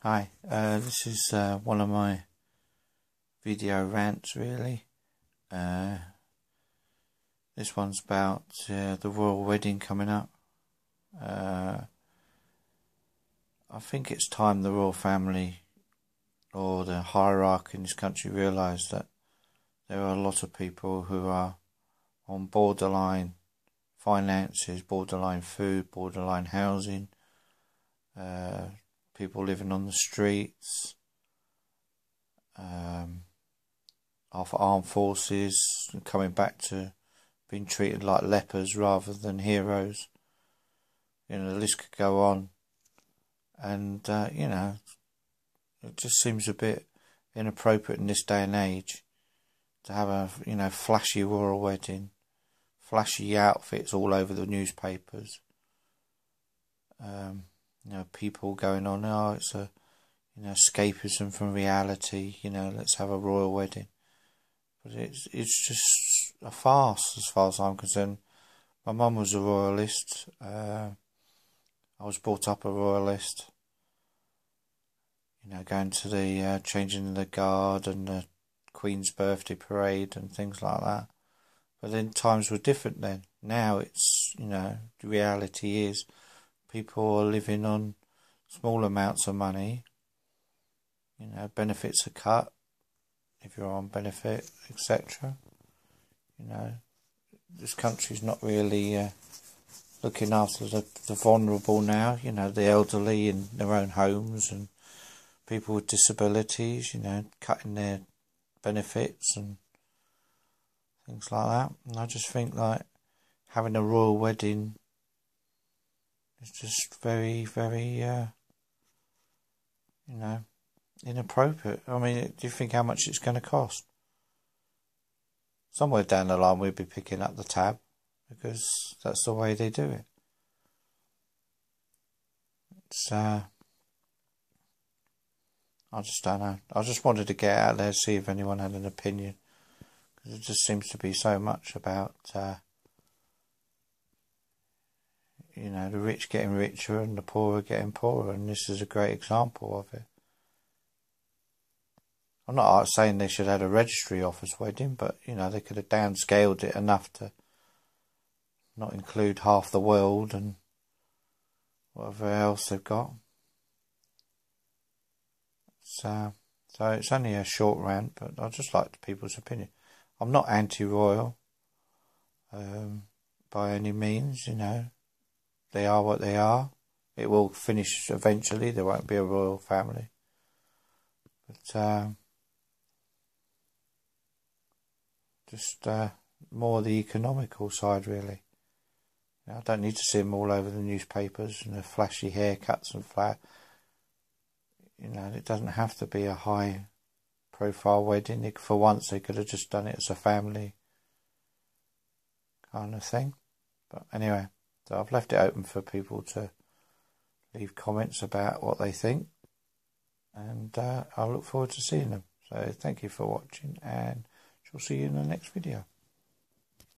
Hi, this is one of my video rants really. This one's about the royal wedding coming up. I think it's time the royal family or the hierarchy in this country realised that there are a lot of people who are on borderline finances, borderline food, borderline housing, people living on the streets, of armed forces, and coming back to being treated like lepers rather than heroes. The list could go on. And, it just seems a bit inappropriate in this day and age to have a, flashy royal wedding, flashy outfits all over the newspapers. People going on, it's a, escapism from reality, let's have a royal wedding. But it's just a farce as far as I'm concerned. My mum was a royalist. I was brought up a royalist. Going to the changing the guard and the Queen's birthday parade and things like that. But then times were different then. Now it's, the reality is people are living on small amounts of money. Benefits are cut if you're on benefit, etc. This country's not really looking after the vulnerable now. The elderly in their own homes and people with disabilities. Cutting their benefits and things like that. And I just think having a royal wedding is just very, very, inappropriate. I mean, do you think how much it's going to cost? Somewhere down the line we'll be picking up the tab because that's the way they do it. It's, I just don't know. I just wanted to get out there, see if anyone had an opinion. Because it just seems to be so much about, the rich getting richer and the poor getting poorer. And this is a great example of it. I'm not saying they should have had a registry office wedding, but, they could have downscaled it enough to not include half the world and whatever else they've got. So it's only a short rant, but I'd just like people's opinion. I'm not anti-royal by any means, They are what they are. It will finish eventually. There won't be a royal family. But just more the economical side, really. I don't need to see them all over the newspapers and the flashy haircuts and flat. It doesn't have to be a high-profile wedding. For once, they could have just done it as a family kind of thing. But anyway, so I've left it open for people to leave comments about what they think. And I look forward to seeing them. So thank you for watching, and shall see you in the next video.